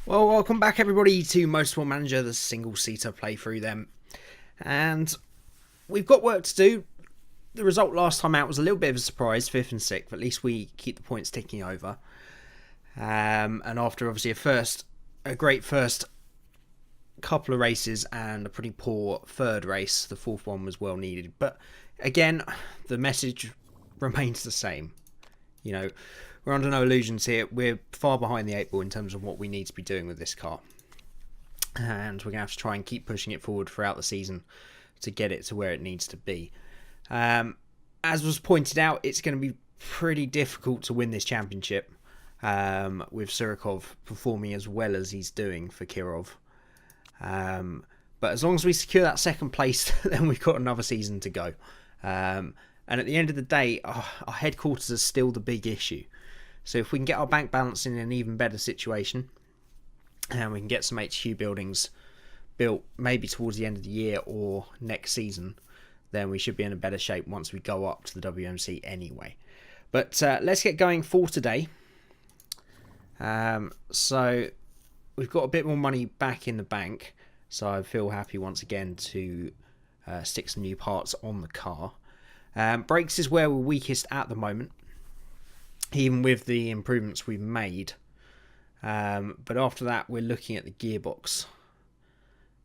Well, welcome back everybody to Motorsport Manager, the single-seater playthrough then. And we've got work to do. The result last time out was a little bit of a surprise, 5th and 6th. At least we keep the points ticking over. And after obviously a great first couple of races and a pretty poor third race, the fourth one was well needed. But again, the message remains the same. You know, we're under no illusions here. We're far behind the 8 ball in terms of what we need to be doing with this car. And we're going to have to try and keep pushing it forward throughout the season to get it to where it needs to be. As was pointed out, it's going to be pretty difficult to win this championship with Surikov performing as well as he's doing for Kirov. But as long as we secure that second place, then we've got another season to go. And at the end of the day, our headquarters is still the big issue. So if we can get our bank balance in an even better situation, and we can get some HQ buildings built maybe towards the end of the year or next season, then we should be in a better shape once we go up to the WMC anyway. But let's get going for today. So we've got a bit more money back in the bank, so I feel happy once again to stick some new parts on the car. Brakes is where we're weakest at the moment, even with the improvements we've made. But after that, we're looking at the gearbox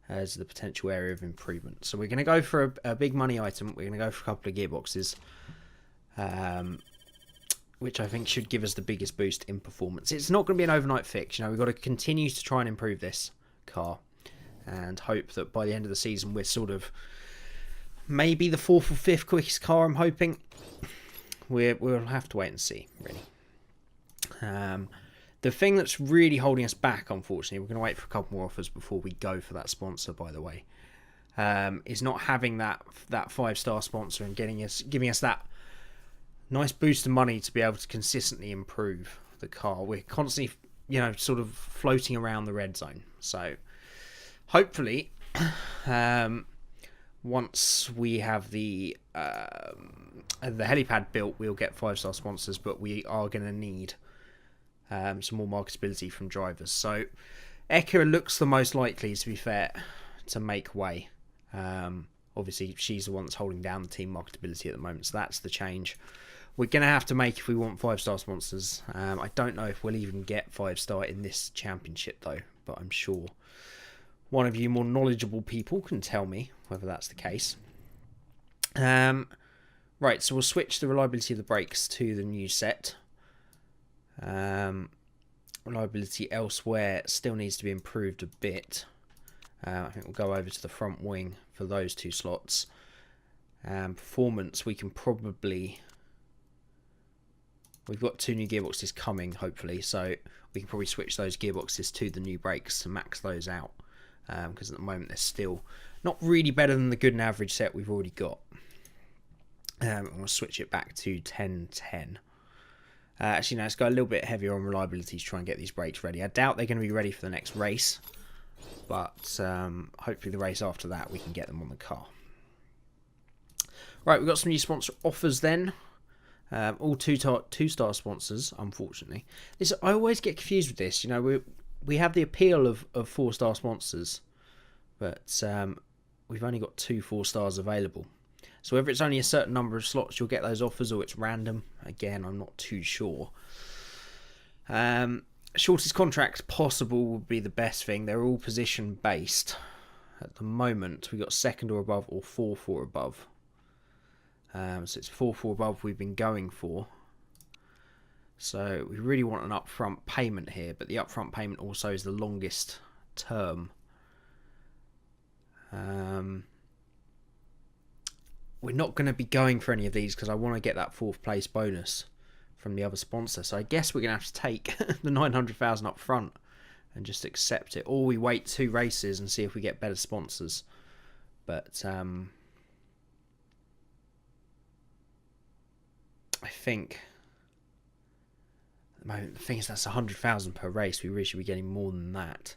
as the potential area of improvement. So we're going to go for a big money item. We're going to go for a couple of gearboxes, which I think should give us the biggest boost in performance. It's not going to be an overnight fix. You know, we've got to continue to try and improve this car and hope that by the end of the season we're sort of maybe the 4th or 5th quickest car. I'm hoping. We'll have to wait and see, really. The thing that's really holding us back, unfortunately, we're going to wait for a couple more offers before we go for that sponsor, by the way, is not having that 5-star sponsor and giving us that nice boost of money to be able to consistently improve the car. We're constantly, sort of floating around the red zone. So hopefully, once we have the helipad built, we'll get 5-star sponsors, but we are going to need some more marketability from drivers. So Eka looks the most likely, to be fair, to make way. Obviously, she's the one that's holding down the team marketability at the moment, so that's the change we're going to have to make if we want 5-star sponsors. I don't know if we'll even get 5-star in this championship, though, but I'm sure one of you more knowledgeable people can tell me whether that's the case. Right, so we'll switch the reliability of the brakes to the new set. Reliability elsewhere still needs to be improved a bit. I think we'll go over to the front wing for those 2 slots. Performance, we can probably... We've got 2 new gearboxes coming, hopefully, so we can probably switch those gearboxes to the new brakes to max those out. Because at the moment they're still not really better than the good and average set we've already got. We'll switch it back to 10-10. Actually, no, let's go a little bit heavier on reliability to try and get these brakes ready. I doubt they're going to be ready for the next race, but hopefully the race after that we can get them on the car. Right, we've got some new sponsor offers then. All 2-star sponsors, unfortunately. I always get confused with this. We have the appeal of 4-star sponsors, but we've only got 2 4-stars available. So whether it's only a certain number of slots you'll get those offers or it's random, again, I'm not too sure. Shortest contract possible would be the best thing. They're all position based. At the moment, we've got 2nd or above or 4th or above. So it's 4th or above we've been going for. So we really want an upfront payment here, but the upfront payment also is the longest term. We're not going to be going for any of these because I want to get that 4th place bonus from the other sponsor. So I guess we're going to have to take the 900,000 up front and just accept it. Or we wait 2 races and see if we get better sponsors. But I think at the moment, the thing is that's 100,000 per race. We really should be getting more than that.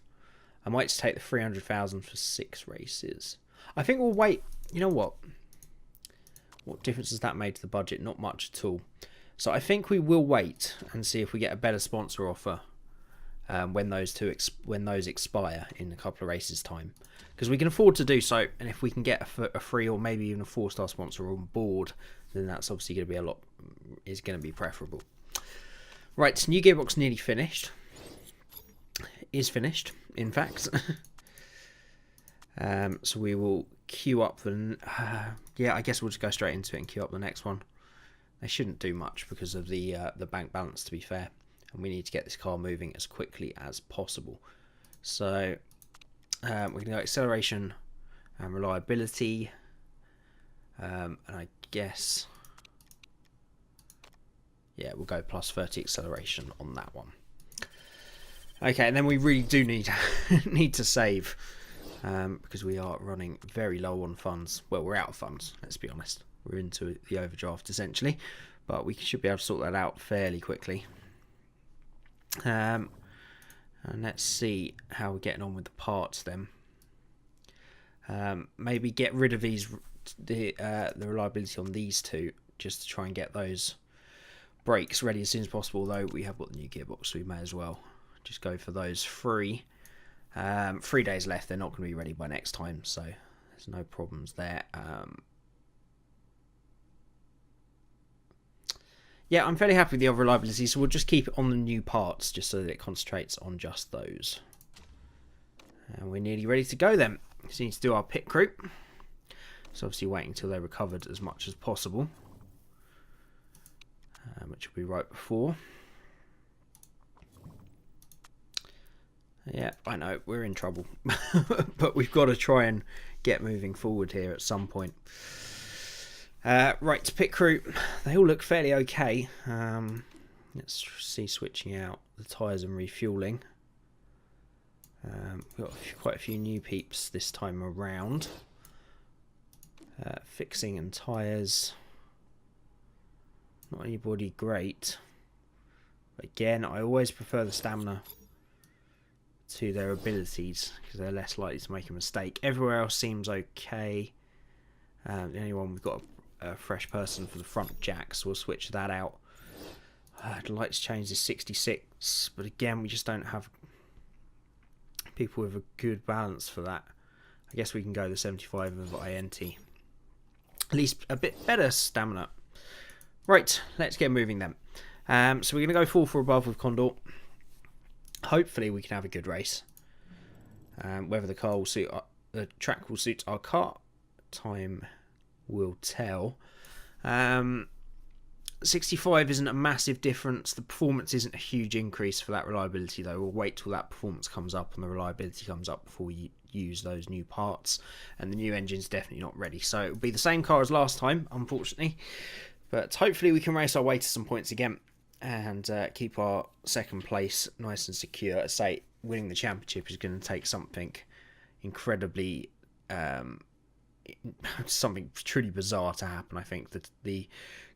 I might just take the 300,000 for 6 races. I think we'll wait. You know what? What difference has that made to the budget? Not much at all. So I think we will wait and see if we get a better sponsor offer when those expire in a couple of races time, because we can afford to do so. And if we can get a free or maybe even a 4-star sponsor on board, then that's obviously going to be preferable. Right, new gearbox nearly finished. Is finished, in fact. So we will queue up the... I guess we'll just go straight into it and queue up the next one. They shouldn't do much because of the bank balance, to be fair. And we need to get this car moving as quickly as possible. So we're going to go acceleration and reliability. And I guess... yeah, we'll go plus 30 acceleration on that one. Okay, and then we really do need to save, because we are running very low on funds. Well, we're out of funds, let's be honest. We're into the overdraft, essentially. But we should be able to sort that out fairly quickly. And let's see how we're getting on with the parts then. Maybe get rid of the reliability on these two, just to try and get those brakes ready as soon as possible. Although we have got the new gearbox, so we may as well just go for those 3 days left. They're not going to be ready by next time, so there's no problems there. Yeah, I'm fairly happy with the other reliability, so we'll just keep it on the new parts just so that it concentrates on just those. And we're nearly ready to go then. So we need to do our pit crew. So obviously waiting until they're recovered as much as possible, which will be right before. Yeah, I know, we're in trouble. But we've got to try and get moving forward here at some point. Right, pit crew. They all look fairly okay. Let's see, switching out the tyres and refueling. We've got quite a few new peeps this time around. Fixing and tyres. Not anybody great. But again, I always prefer the stamina to their abilities, because they're less likely to make a mistake. Everywhere else seems okay. The only one we've got a fresh person for the front jack, so we'll switch that out. I'd like to change this 66, but again, we just don't have people with a good balance for that. I guess we can go the 75 of INT. At least a bit better stamina. Right, let's get moving then. So we're going to go 4 for above with Condor. Hopefully we can have a good race. Whether the car will suit the track will suit our car, time will tell. 65 isn't a massive difference. The performance isn't a huge increase for that reliability, though. We'll wait till that performance comes up and the reliability comes up before we use those new parts. And the new engine's definitely not ready. So it'll be the same car as last time, unfortunately. But hopefully we can race our way to some points again and keep our second place nice and secure. I say winning the championship is going to take something incredibly, something truly bizarre to happen. I think that the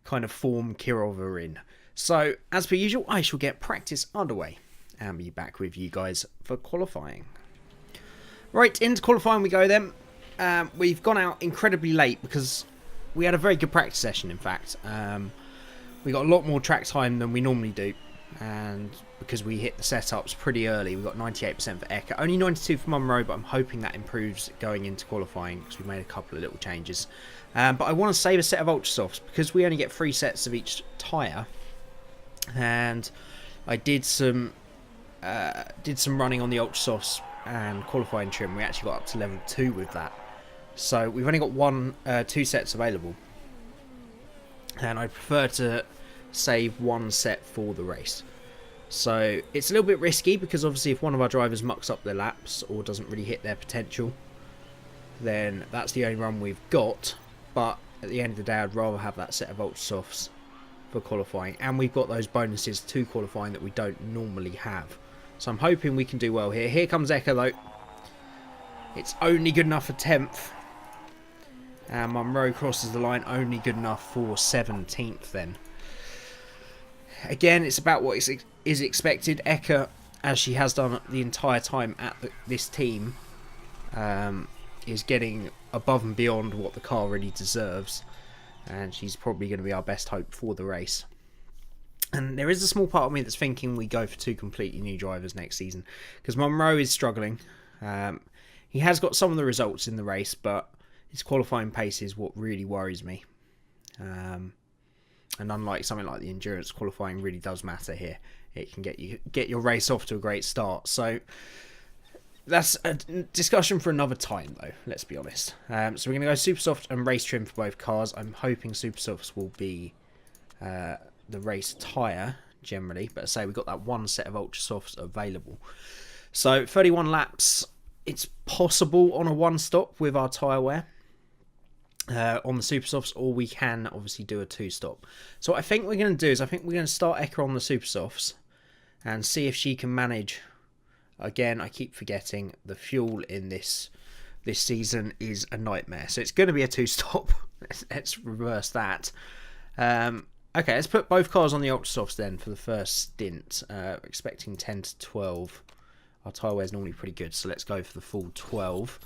kind of form Kirov are in. So as per usual, I shall get practice underway and be back with you guys for qualifying. Right, into qualifying we go then. We've gone out incredibly late because we had a very good practice session, in fact. We got a lot more track time than we normally do, and because we hit the setups pretty early, we got 98% for Eka, only 92 for Munro, but I'm hoping that improves going into qualifying because we made a couple of little changes. But I want to save a set of Ultra Softs because we only get 3 sets of each tyre, and I did some running on the Ultra Softs and qualifying trim. We actually got up to level 2 with that, so we've only got 2 sets available. And I prefer to save 1 set for the race. So it's a little bit risky because obviously if one of our drivers mucks up their laps or doesn't really hit their potential, then that's the only run we've got. But at the end of the day, I'd rather have that set of Ultra Softs for qualifying. And we've got those bonuses to qualifying that we don't normally have. So I'm hoping we can do well here. Here comes Eka though. It's only good enough for 10th. And Munro crosses the line, only good enough for 17th then. Again, it's about what is expected. Eka, as she has done the entire time at this team, is getting above and beyond what the car really deserves. And she's probably going to be our best hope for the race. And there is a small part of me that's thinking we go for 2 completely new drivers next season, because Monroe is struggling. He has got some of the results in the race, but his qualifying pace is what really worries me. And unlike something like the endurance, qualifying really does matter here. It can get your race off to a great start. So that's a discussion for another time, though. Let's be honest. So we're going to go super soft and race trim for both cars. I'm hoping super softs will be the race tyre generally, but say we've got that one set of ultra softs available. So 31 laps. It's possible on a one stop with our tyre wear on the super softs, or we can obviously do a 2 stop. So what I think we're going to do is I think we're going to start Eka on the super softs and see if she can manage. Again, I keep forgetting the fuel in this season is a nightmare, so it's going to be a 2 stop. Let's reverse that. Okay, let's put both cars on the ultra softs then for the first stint. Expecting 10 to 12. Our tyre wear is normally pretty good, so let's go for the full 12.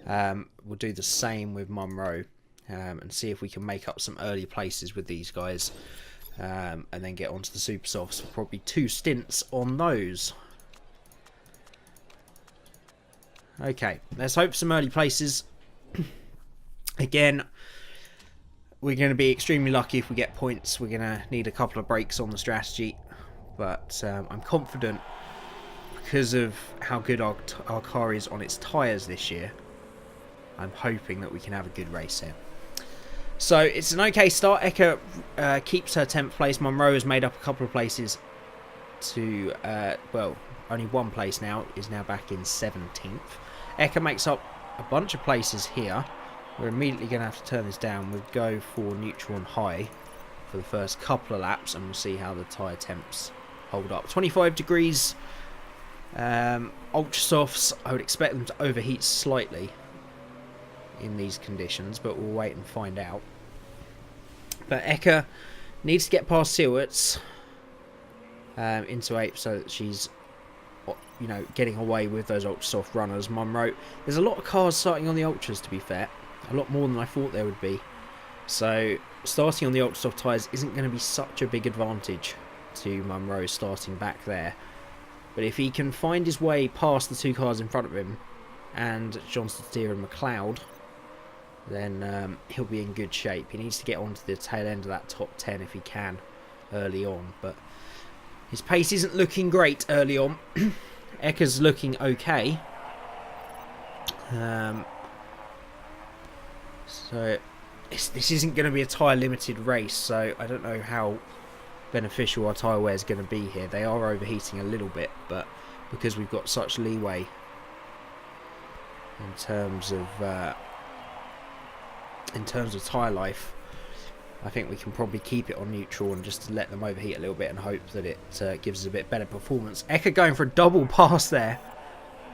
We'll do the same with Monroe and see if we can make up some early places with these guys, and then get onto the super softs. Probably 2 stints on those. Okay, let's hope some early places. Again, we're going to be extremely lucky if we get points. We're going to need a couple of breaks on the strategy, but I'm confident because of how good our car is on its tyres this year. I'm hoping that we can have a good race here. So it's an okay start. Eka keeps her 10th place. Monroe has made up a couple of places to, well, only one place now, is now back in 17th. Eka makes up a bunch of places here. We're immediately going to have to turn this down. We'll go for neutral and high for the first couple of laps, and we'll see how the tyre temps hold up. 25 degrees. Ultra softs, I would expect them to overheat slightly in these conditions, but we'll wait and find out. But Eka needs to get past Stewart's into 8th so that she's, you know, getting away with those ultra soft runners. Monroe, there's a lot of cars starting on the ultras, to be fair, a lot more than I thought there would be. So starting on the ultra soft tyres isn't going to be such a big advantage to Monroe starting back there. But if he can find his way past the 2 cars in front of him and Johnston Steer and McLeod, then he'll be in good shape. He needs to get onto the tail end of that top 10 if he can early on, but his pace isn't looking great early on. Eka's looking okay. So this isn't going to be a tyre limited race, so I don't know how beneficial our tyre wear is going to be here. They are overheating a little bit, but because we've got such leeway in terms of tyre life, I think we can probably keep it on neutral and just let them overheat a little bit and hope that it gives us a bit better performance. Eka going for a double pass there.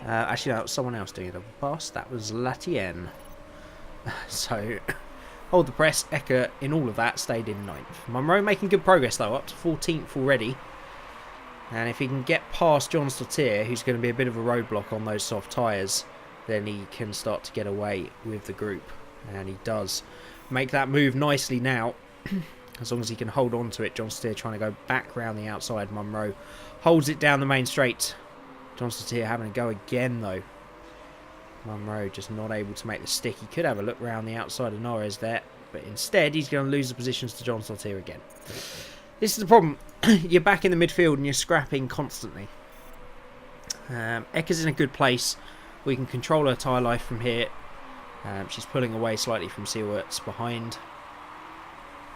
Actually, no, that was someone else doing a double pass. That was Latienne. So hold the press. Eka, in all of that, stayed in 9th. Monroe making good progress, though, up to 14th already. And if he can get past John Stottier, who's going to be a bit of a roadblock on those soft tyres, then he can start to get away with the group. And he does make that move nicely now. As long as he can hold on to it. John Stottier trying to go back round the outside. Monroe holds it down the main straight. John Stottier having a go again, though. Monroe just not able to make the stick. He could have a look round the outside of Norris there, but instead he's going to lose the positions to John Stottier again. This is the problem. You're back in the midfield and you're scrapping constantly. Eka's in a good place. We can control her tyre life from here. She's pulling away slightly from Stewart's behind.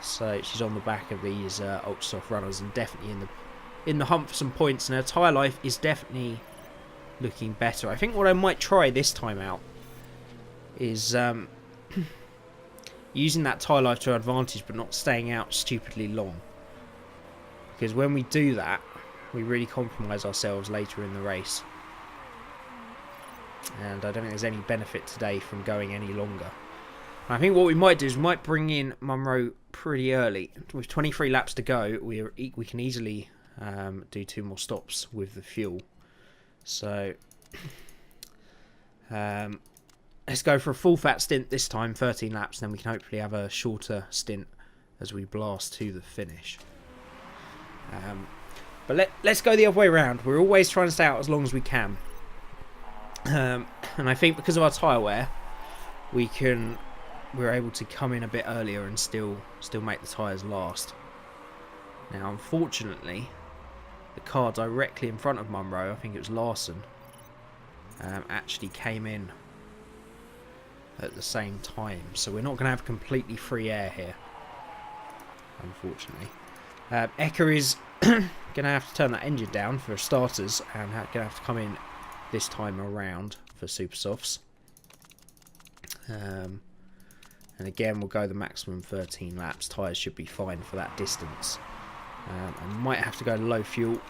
So she's on the back of these ultra soft runners and definitely in the hunt for some points. And her tyre life is definitely looking better. I think what I might try this time out is using that tyre life to our advantage, but not staying out stupidly long. Because when we do that, we really compromise ourselves later in the race. And I don't think there's any benefit today from going any longer. I think what we might do is we might bring in Monroe pretty early. With 23 laps to go, we can easily do 2 more stops with the fuel. So let's go for a full fat stint this time, 13 laps, then we can hopefully have a shorter stint as we blast to the finish. But let's go the other way around. We're always trying to stay out as long as we can. And I think because of our tyre wear, we're able to come in a bit earlier and still make the tyres last. Now, unfortunately, the car directly in front of Munro, I think it was Larson, actually came in at the same time. So we're not going to have completely free air here, unfortunately. Eka is going to have to turn that engine down for starters, and going to have to come in this time around for super softs. And again, we'll go the maximum 13 laps. Tyres should be fine for that distance. I might have to go low fuel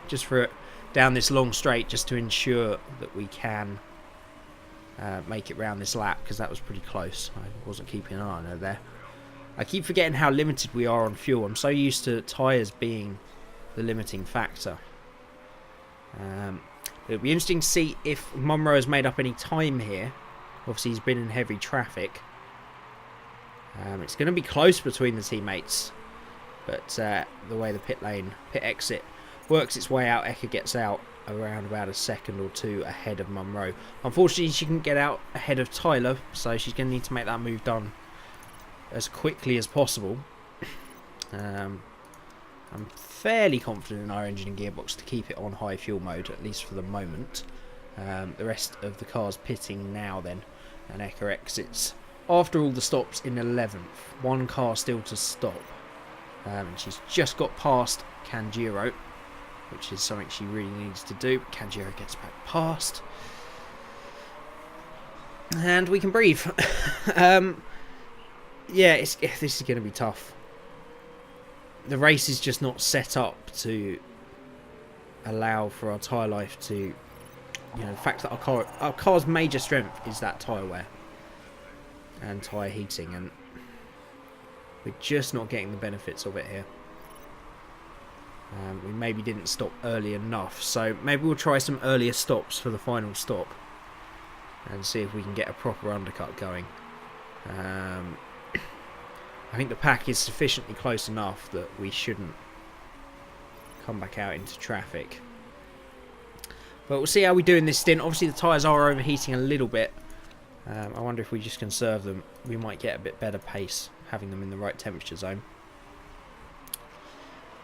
just for it down this long straight, just to ensure that we can make it round this lap, because that was pretty close. I wasn't keeping an eye on her there. I keep forgetting how limited we are on fuel. I'm so used to tyres being the limiting factor. It'll be interesting to see if Munro has made up any time here. Obviously, he's been in heavy traffic. It's going to be close between the teammates, but the way the pit exit works its way out, Eka gets out around about a second or two ahead of Munro. Unfortunately, she can get out ahead of Tyler, so she's going to need to make that move done as quickly as possible. I'm fairly confident in our engine and gearbox to keep it on high fuel mode, at least for the moment. The rest of the car's pitting now then, and Eka exits after all the stops in 11th. One car still to stop. And she's just got past Kanjiro, which is something she really needs to do. But Kanjiro gets back past. And we can breathe. Yeah, this is going to be tough. The race is just not set up to allow for our tyre life to... the fact that our car's major strength is that tyre wear and tyre heating, and we're just not getting the benefits of it here. We maybe didn't stop early enough, so maybe we'll try some earlier stops for the final stop and see if we can get a proper undercut going. I think the pack is sufficiently close enough that we shouldn't come back out into traffic. But we'll see how we do in this stint. Obviously the tyres are overheating a little bit. I wonder if we just conserve them, we might get a bit better pace having them in the right temperature zone.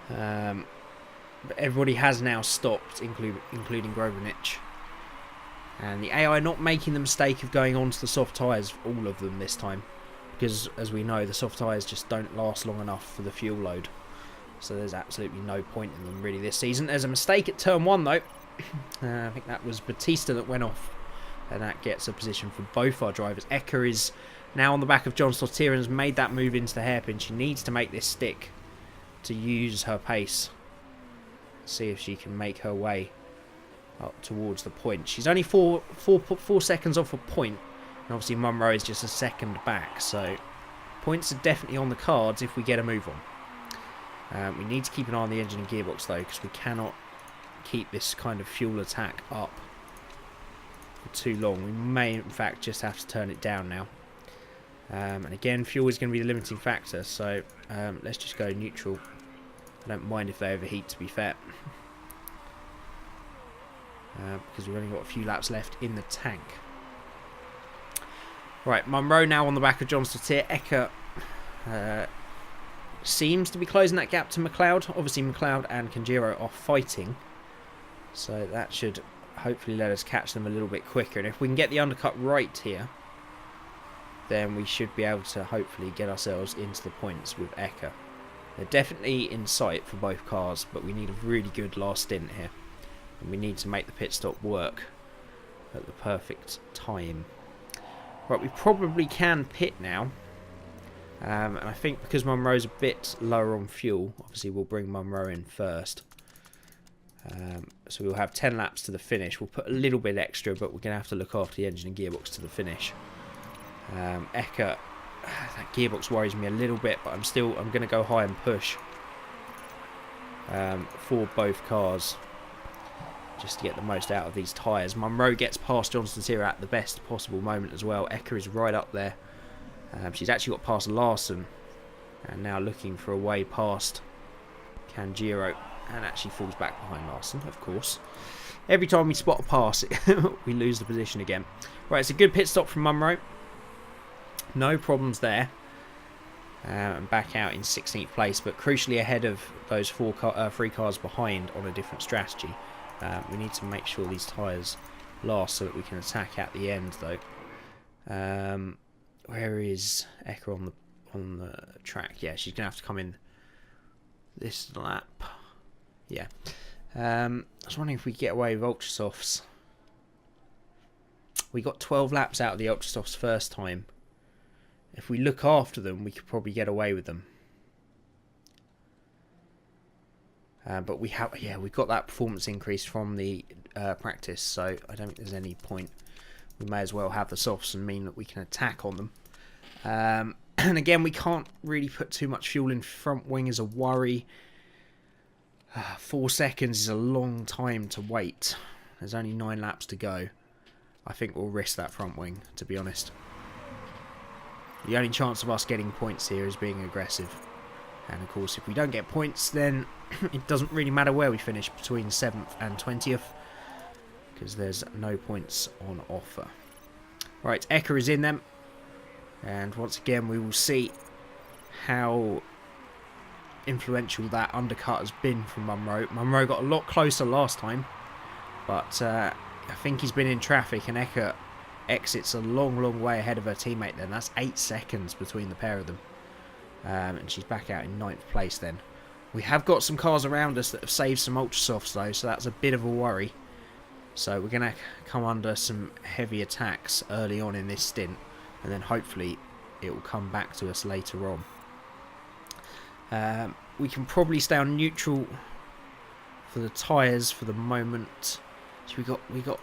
But everybody has now stopped, including Grobonich. And the AI not making the mistake of going onto the soft tyres, all of them this time. Because, as we know, the soft tyres just don't last long enough for the fuel load. So there's absolutely no point in them really this season. There's a mistake at turn 1 though. I think that was Batista that went off. And that gets a position for both our drivers. Eka is now on the back of John Slottier and has made that move into the hairpin. She needs to make this stick to use her pace. See if she can make her way up towards the point. She's only four seconds off a point. And obviously Munro is just a second back. So points are definitely on the cards if we get a move on. We need to keep an eye on the engine and gearbox though, because we cannot keep this kind of fuel attack up for too long. We may in fact just have to turn it down now. And again, fuel is going to be the limiting factor, so let's just go neutral. I don't mind if they overheat, to be fair. Because we've only got a few laps left in the tank. Right, Munro now on the back of John Slottier. Eka seems to be closing that gap to McLeod. Obviously McLeod and Kanjiro are fighting, so that should hopefully let us catch them a little bit quicker. And if we can get the undercut right here, then we should be able to hopefully get ourselves into the points with Eka. They're definitely in sight for both cars, but we need a really good last stint here. And we need to make the pit stop work at the perfect time. Right, we probably can pit now. And I think because Munro's a bit lower on fuel, obviously we'll bring Munro in first. So we'll have 10 laps to the finish. We'll put a little bit extra, but we're going to have to look after the engine and gearbox to the finish. Eka, that gearbox worries me a little bit, but I'm going to go high and push for both cars just to get the most out of these tyres. Munro gets past John Slottier at the best possible moment as well. Eka is right up there. She's actually got past Larson and now looking for a way past Kanjiro. and actually falls back behind Larson, of course. Every time we spot a pass, we lose the position again. Right, it's a good pit stop from Munro. No problems there. And back out in 16th place, but crucially ahead of those three cars behind on a different strategy. We need to make sure these tyres last so that we can attack at the end, though. Where is Eka on the track? Yeah, she's gonna have to come in this lap. Yeah. I was wondering if we could get away with Ultra Softs. We got 12 laps out of the Ultra Softs first time. If we look after them, we could probably get away with them. But we've got that performance increase from the practice, so I don't think there's any point. We may as well have the softs and mean that we can attack on them. And again, we can't really put too much fuel in front wing as a worry. 4 seconds is a long time to wait. There's only 9 laps to go. I think we'll risk that front wing, to be honest. The only chance of us getting points here is being aggressive. And of course, if we don't get points, then it doesn't really matter where we finish between 7th and 20th. Because there's no points on offer. Right, Eka is in them. And once again, we will see how influential that undercut has been from Munro. Munro got a lot closer last time. But I think he's been in traffic, and Eka exits a long way ahead of her teammate then. That's 8 seconds between the pair of them. And she's back out in 9th place then. We have got some cars around us that have saved some Ultra Softs though, so that's a bit of a worry. So we're going to come under some heavy attacks early on in this stint, and then hopefully it will come back to us later on. We can probably stay on neutral for the tyres for the moment. So we got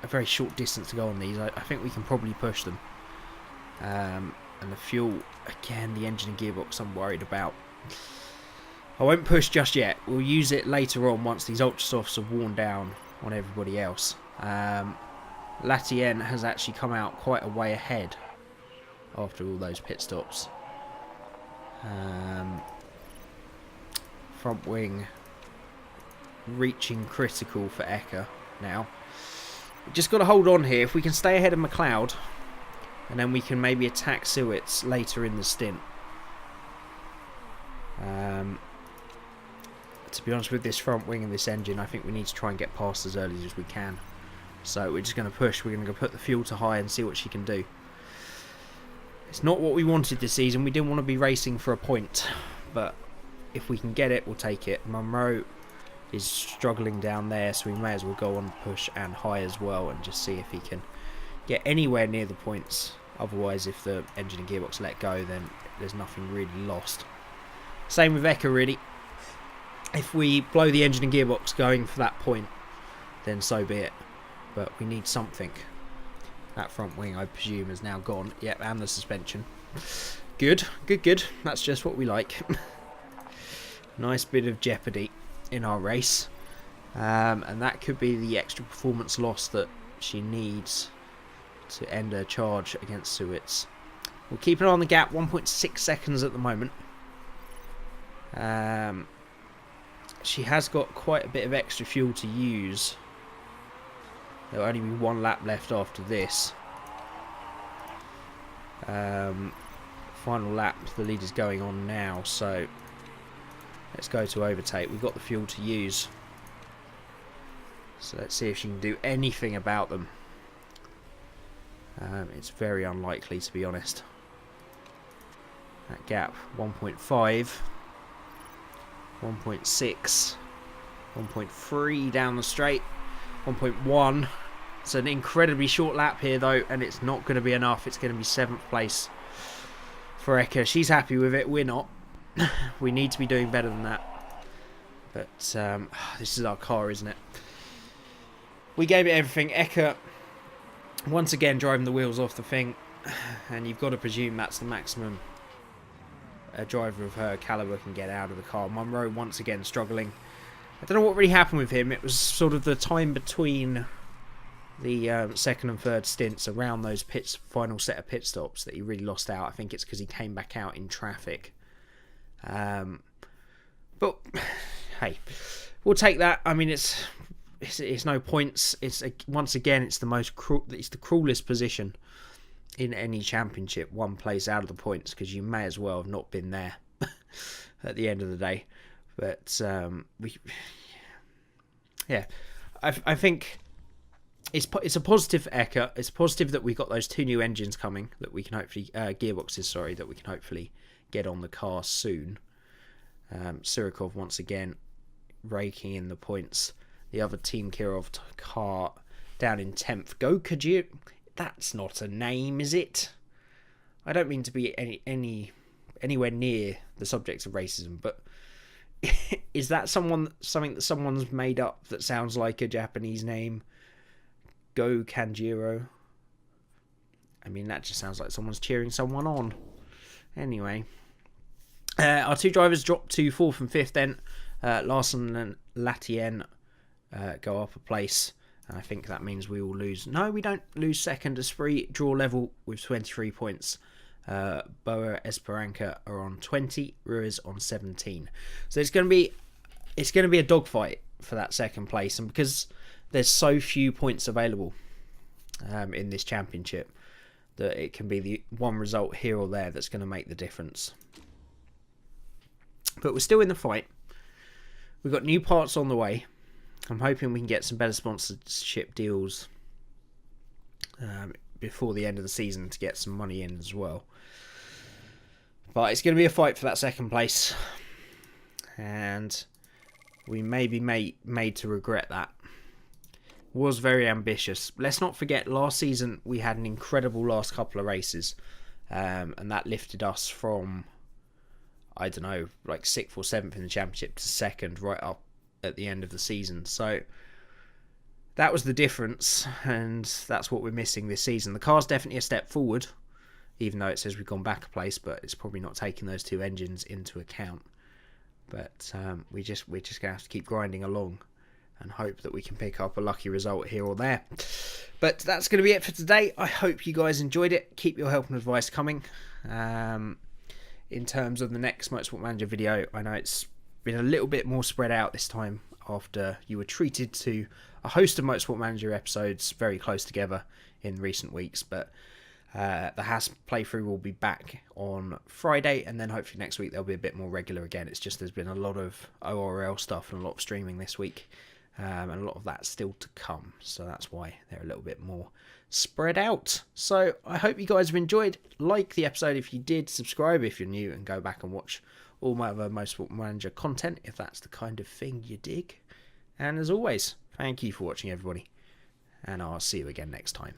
a very short distance to go on these. I think we can probably push them. And the fuel, again, the engine and gearbox I'm worried about. I won't push just yet. We'll use it later on once these Ultra Softs are worn down on everybody else. Latienne has actually come out quite a way ahead after all those pit stops. Front wing reaching critical for Eka now. We've just got to hold on here. If we can stay ahead of McLeod, and then we can maybe attack Suets later in the stint. To be honest, with this front wing and this engine, I think we need to try and get past as early as we can. So we're just going to push. We're going to put the fuel to high and see what she can do. It's not what we wanted this season. We didn't want to be racing for a point. But if we can get it, we'll take it. Munro is struggling down there, so we may as well go on push and high as well and just see if he can get anywhere near the points. Otherwise, if the engine and gearbox let go, then there's nothing really lost. Same with Eka, really. If we blow the engine and gearbox going for that point, then so be it. But we need something. That front wing, I presume, is now gone. Yep, and the suspension. Good. That's just what we like. Nice bit of jeopardy in our race. And that could be the extra performance loss that she needs to end her charge against Suets. We'll keep it on the gap, 1.6 seconds at the moment. She has got quite a bit of extra fuel to use. There'll only be 1 lap left after this. Final lap, the lead is going on now, so let's go to overtake. We've got the fuel to use. So let's see if she can do anything about them. It's very unlikely, to be honest. That gap, 1.5, 1.6, 1.3 down the straight, 1.1. It's an incredibly short lap here, though, and it's not going to be enough. It's going to be 7th place for Eka. She's happy with it. We're not. We need to be doing better than that. But this is our car, isn't it? We gave it everything. Eka, once again, driving the wheels off the thing. And you've got to presume that's the maximum a driver of her calibre can get out of the car. Munro, once again, struggling. I don't know what really happened with him. It was sort of the time between the second and third stints around those final set of pit stops that he really lost out. I think it's because he came back out in traffic. But hey, we'll take that. I mean, it's no points. Once again, it's the cruelest position in any championship. One place out of the points, because you may as well have not been there at the end of the day. But I think it's a positive for Eka. It's positive that we got those 2 new engines coming, that we can hopefully gearboxes, that we can hopefully get on the car soon. Surikov once again raking in the points. The other Team Kirov car down in 10th. Go Kajir. That's not a name, is it? I don't mean to be anywhere near the subject of racism, but is that something that someone's made up that sounds like a Japanese name? Go Kanjiro. I mean, that just sounds like someone's cheering someone on. Anyway, our 2 drivers dropped to 4th and 5th then. Larson and Latien go up a place. And I think that means we will lose. No, we don't lose second. Esprit draw level with 23 points. Boa Esperanca are on 20. Ruiz on 17. So it's going to be a dogfight for that second place. And because there's so few points available in this championship, that it can be the one result here or there that's going to make the difference. But we're still in the fight. We've got new parts on the way. I'm hoping we can get some better sponsorship deals before the end of the season to get some money in as well. But it's going to be a fight for that second place. And we may be made to regret that. Was very ambitious. Let's not forget, last season we had an incredible last couple of races. And that lifted us from, I don't know, like 6th or 7th in the championship to 2nd right up at the end of the season. So that was the difference, and that's what we're missing this season. The car's definitely a step forward, even though it says we've gone back a place, but it's probably not taking those 2 engines into account. But we're just going to have to keep grinding along and hope that we can pick up a lucky result here or there. But that's going to be it for today. I hope you guys enjoyed it. Keep your help and advice coming. In terms of the next Motorsport Manager video, I know it's been a little bit more spread out this time after you were treated to a host of Motorsport Manager episodes very close together in recent weeks. But the Haas playthrough will be back on Friday, and then hopefully next week they'll be a bit more regular again. It's just there's been a lot of ORL stuff and a lot of streaming this week. And a lot of that's still to come, so that's why they're a little bit more spread out. So I hope you guys have enjoyed. Like the episode if you did, subscribe if you're new, and go back and watch all my other Motorsport Manager content if that's the kind of thing you dig. And as always, thank you for watching, everybody, and I'll see you again next time.